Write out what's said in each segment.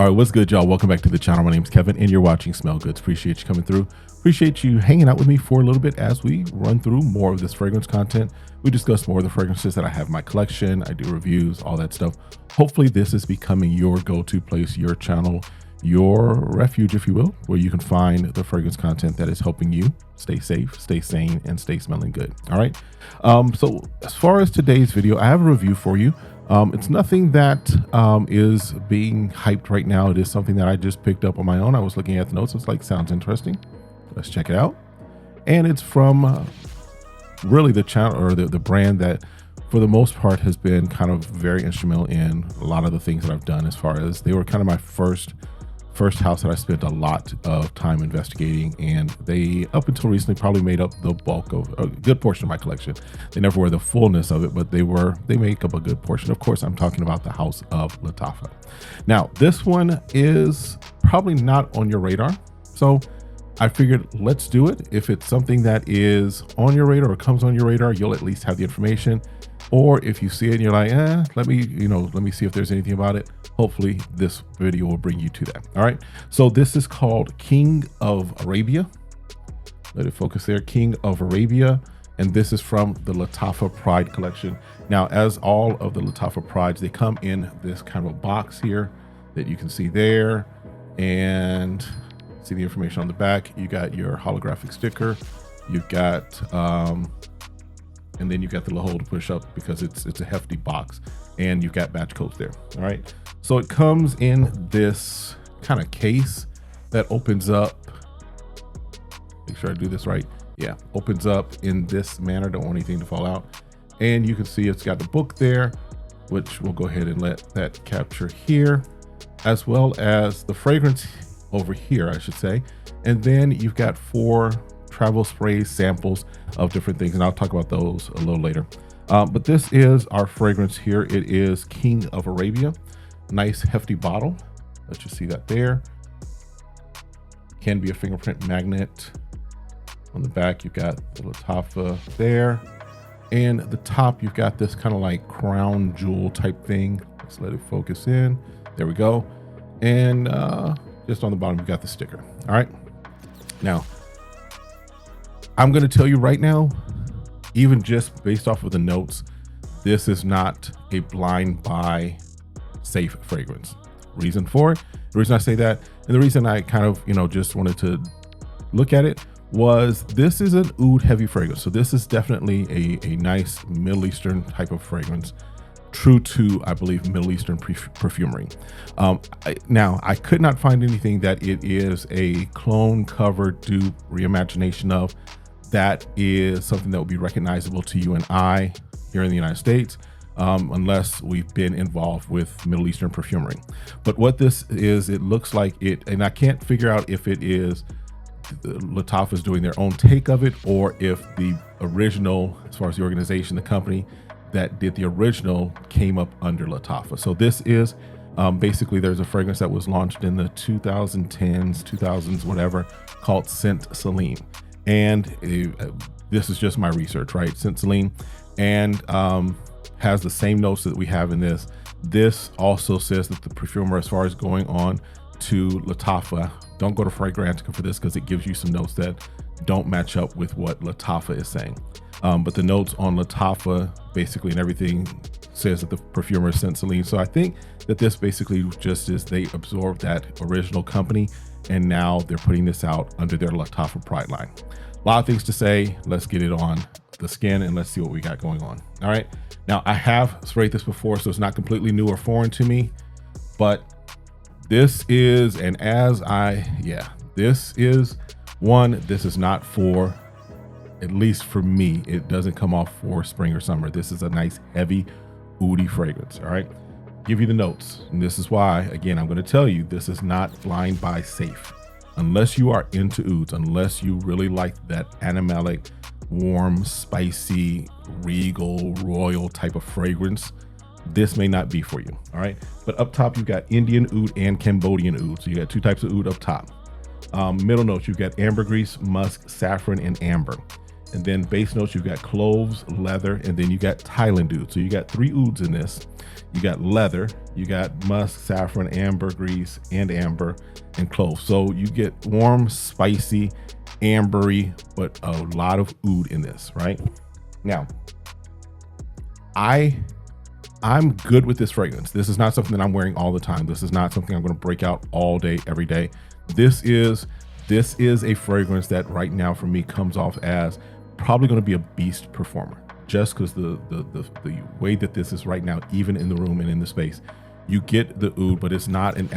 All right, what's good, y'all? Welcome back to the channel. My name's Kevin, and you're watching Smell Goods. Appreciate you coming through. Appreciate you hanging out with me for a little bit as we run through more of this fragrance content. We discuss more of the fragrances that I have in my collection. I do reviews, all that stuff. Hopefully, this is becoming your go-to place, your channel, your refuge, if you will, where you can find the fragrance content that is helping you stay safe, stay sane, and stay smelling good. All right. So as far as today's video, I have a review for you. It's nothing that is being hyped right now. It is something that I just picked up on my own. I was looking at the notes. It's like, sounds interesting. Let's check it out. And it's from really the channel or the brand that for the most part has been kind of very instrumental in a lot of the things that I've done, as far as they were kind of my first house that I spent a lot of time investigating, and they up until recently probably made up the bulk of a good portion of my collection. They never were the fullness of it, but they make up a good portion. Of course, I'm talking about the house of Lattafa. Now, this one is probably not on your radar, so I figured let's do it. If it's something that is on your radar or comes on your radar, you'll at least have the information. Or if you see it and you're like, let me see if there's anything about it. Hopefully this video will bring you to that. All right. So this is called King of Arabia. Let it focus there. King of Arabia. And this is from the Lattafa Pride collection. Now, as all of the Lattafa Prides, they come in this kind of a box here that you can see there. And see the information on the back. You got your holographic sticker. You've got, and then you've got the little hole to push up because it's a hefty box, and you've got batch codes there. All right. So it comes in this kind of case that opens up. Make sure I do this right. Yeah. Opens up in this manner. Don't want anything to fall out. And you can see it's got the book there, which we'll go ahead and let that capture here, as well as the fragrance over here, I should say. And then you've got 4 travel sprays, samples of different things, and I'll talk about those a little later. But this is our fragrance here. It is King of Arabia. Nice hefty bottle. Let you see that there. Can be a fingerprint magnet. On the back, you've got the Lattafa there. And the top, you've got this kind of like crown jewel type thing. Let's let it focus in. There we go. And just on the bottom, you've got the sticker. All right. Now, I'm going to tell you right now, even just based off of the notes, this is not a blind buy safe fragrance. Reason for it, the reason I say that, and the reason I kind of, just wanted to look at it was this is an oud heavy fragrance. So this is definitely a nice Middle Eastern type of fragrance, true to, I believe, Middle Eastern perfumery. Now, I could not find anything that it is a clone, cover, dupe, reimagination of. That is something that would be recognizable to you and I here in the United States, unless we've been involved with Middle Eastern perfumery. But what this is, it looks like it, and I can't figure out if it is Lattafa is doing their own take of it, or if the original, as far as the organization, the company that did the original came up under Lattafa. So this is basically, there's a fragrance that was launched in the 2010s, 2000s, whatever, called Scent Celine. And this is just my research, right? Scent Celine, and has the same notes that we have in this. This also says that the perfumer, as far as going on to Lattafa, don't go to Fragrantica for this because it gives you some notes that don't match up with what Lattafa is saying. But the notes on Lattafa basically and everything says that the perfumer is Scent Celine. So I think that this basically just is they absorbed that original company, and now they're putting this out under their Lattafa Pride line. A lot of things to say. Let's get it on the skin and let's see what we got going on. All right. Now, I have sprayed this before, so it's not completely new or foreign to me, but this is, and this is one, this is not for, at least for me, it doesn't come off for spring or summer. This is a nice heavy oudy fragrance. All right. Give you the notes. And this is why, again, I'm going to tell you, this is not blind buy safe. Unless you are into ouds, unless you really like that animalic, warm, spicy, regal, royal type of fragrance, this may not be for you. All right. But up top, you've got Indian oud and Cambodian oud. So you got 2 types of oud up top. Middle notes, you've got ambergris, musk, saffron, and amber. And then base notes, you've got cloves, leather, and then you got Thailand oud. So you got 3 ouds in this. You got leather, you got musk, saffron, ambergris, and amber, and clove. So you get warm, spicy, ambery, but a lot of oud in this, right? Now, I'm good with this fragrance. This is not something that I'm wearing all the time. This is not something I'm going to break out all day, every day. This is a fragrance that right now for me comes off as probably going to be a beast performer, just because the way that this is right now, even in the room and in the space. You get the oud, but it's not a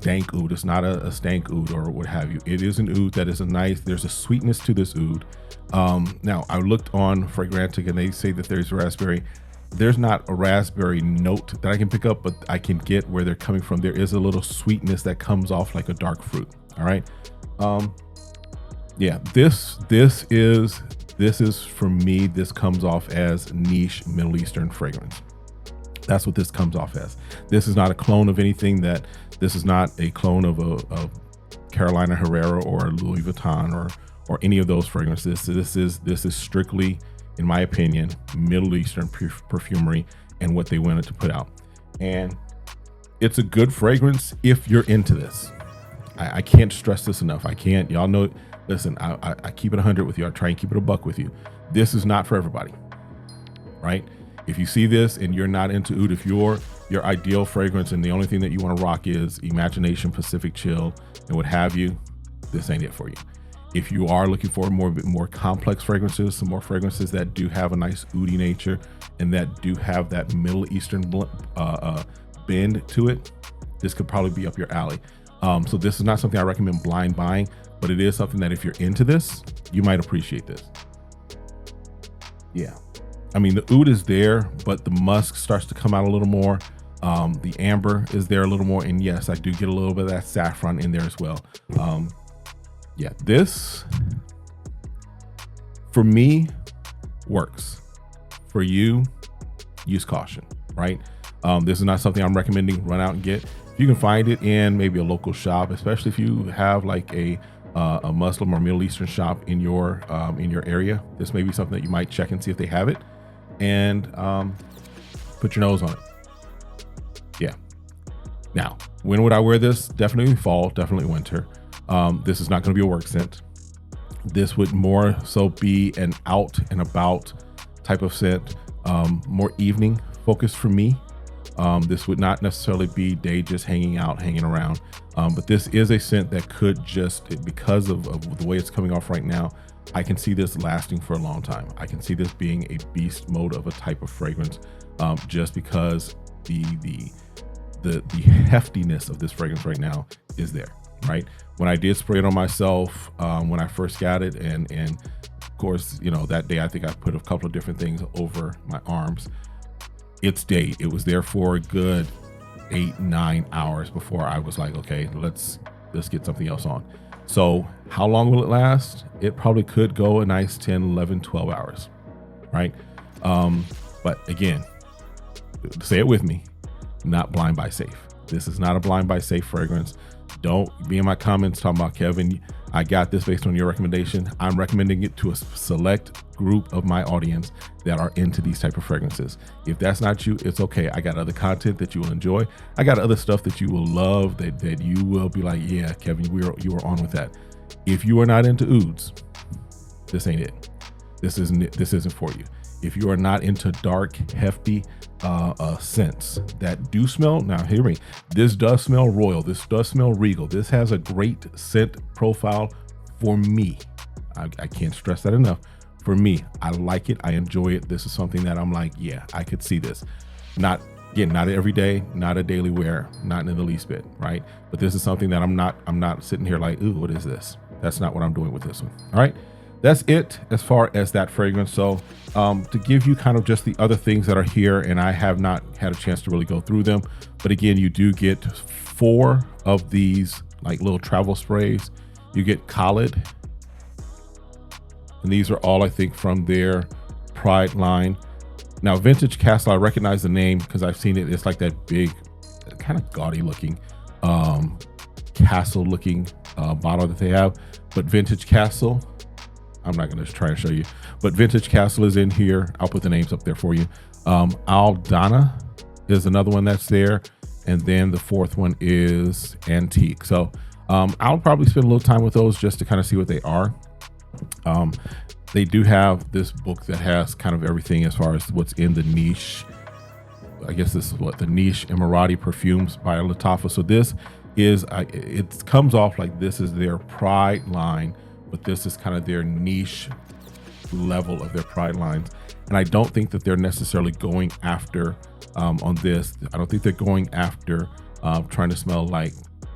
dank oud. It's not a stank oud or what have you. It is an oud that is there's a sweetness to this oud. Now I looked on Fragrantic and they say that there's raspberry. There's not a raspberry note that I can pick up, but I can get where they're coming from. There is a little sweetness that comes off like a dark fruit. All right. Yeah, this is for me, this comes off as niche Middle Eastern fragrance. That's what this comes off as. This is not a clone of anything. This is not a clone of a Carolina Herrera or Louis Vuitton or any of those fragrances. This is strictly, in my opinion, Middle Eastern perfumery and what they wanted to put out. And it's a good fragrance if you're into this. I can't stress this enough. Y'all know, listen, I keep it 100 with you. I try and keep it a buck with you. This is not for everybody, right? If you see this and you're not into oud, if your ideal fragrance and the only thing that you want to rock is Imagination, Pacific Chill, and what have you, this ain't it for you. If you are looking for more complex fragrances, some more fragrances that do have a nice oudy nature and that do have that Middle Eastern bend to it, this could probably be up your alley. So this is not something I recommend blind buying, but it is something that if you're into this, you might appreciate this. Yeah. I mean, the oud is there, but the musk starts to come out a little more. The amber is there a little more. And yes, I do get a little bit of that saffron in there as well. Yeah, this, for me, works. For you, use caution, right? This is not something I'm recommending run out and get. You can find it in maybe a local shop, especially if you have like a Muslim or Middle Eastern shop in your area. This may be something that you might check and see if they have it, and put your nose on it. Yeah. Now, when would I wear this? Definitely fall, definitely winter. This is not going to be a work scent. This would more so be an out and about type of scent, more evening focused for me. This would not necessarily be day just hanging out, hanging around. But this is a scent that could just, because of the way it's coming off right now, I can see this lasting for a long time. I can see this being a beast mode of a type of fragrance, just because the heftiness of this fragrance right now is there, right? When I did spray it on myself, when I first got it, and of course, you know, that day I think I put a couple of different things over my arms. It stayed. It was there for a good 8-9 hours before I was like, okay, let's get something else on. So how long will it last? It probably could go a nice 10, 11, 12 hours, right? But again, say it with me, not blind buy safe. This is not a blind buy safe fragrance. Don't be in my comments talking about, Kevin, I got this based on your recommendation. I'm recommending it to a select group of my audience that are into these type of fragrances. If that's not you, it's okay. I got other content that you will enjoy. I got other stuff that you will love, that you will be like, yeah, Kevin, you were on with that. If you are not into ouds, this ain't it. This isn't for you. If you are not into dark, hefty scents that do smell, now hear me, this does smell royal, this does smell regal, this has a great scent profile for me. I can't stress that enough. For me, I like it, I enjoy it. This is something that I'm like, yeah, I could see this. Not every day, not a daily wear, not in the least bit, right? But this is something that I'm not sitting here like, ooh, what is this? That's not what I'm doing with this one. All right. That's it as far as that fragrance. So to give you kind of just the other things that are here, and I have not had a chance to really go through them, but again, you do get 4 of these like little travel sprays. You get Khalid, and these are all, I think, from their Pride line. Now, Vintage Castle, I recognize the name because I've seen it. It's like that big, kind of gaudy looking castle looking bottle that they have. But Vintage Castle, I'm not going to try to show you, but Vintage Castle is in here. I'll put the names up there for you. Aldana is another one that's there. And then the fourth one is Antique. So I'll probably spend a little time with those just to kind of see what they are. They do have this book that has kind of everything as far as what's in the niche. I guess this is what the niche Emirati perfumes by Lattafa. So this is, it comes off like this is their Pride line, but this is kind of their niche level of their Pride lines. And I don't think that they're necessarily going after on this. I don't think they're going after trying to smell like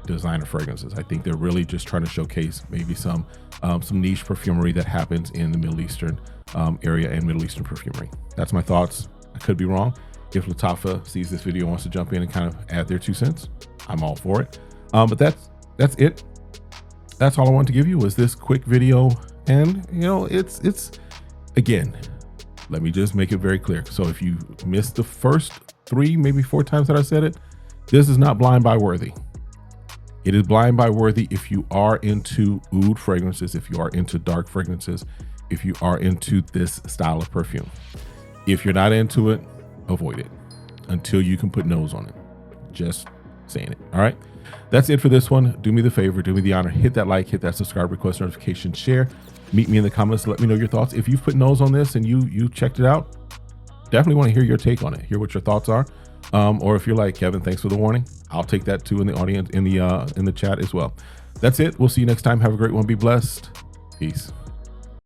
designer fragrances. I think they're really just trying to showcase maybe some niche perfumery that happens in the Middle Eastern area and Middle Eastern perfumery. That's my thoughts. I could be wrong. If Lattafa sees this video and wants to jump in and kind of add their 2 cents, I'm all for it. But that's it. That's all I wanted to give you was this quick video. And you know, it's again, let me just make it very clear. So if you missed the first 3, maybe 4 times that I said it, this is not blind buy worthy. It is blind buy worthy if you are into oud fragrances, if you are into dark fragrances, if you are into this style of perfume. If you're not into it, avoid it until you can put nose on it. Just saying it. All right. That's it for this one. Do me the favor, do me the honor, hit that like, hit that subscribe, request notification, share. Meet me in the comments. Let me know your thoughts. If you've put nose on this and you checked it out, definitely want to hear your take on it. Hear what your thoughts are. Or if you're like, Kevin, thanks for the warning, I'll take that too in the audience, in the chat as well. That's it. We'll see you next time. Have a great one. Be blessed. Peace.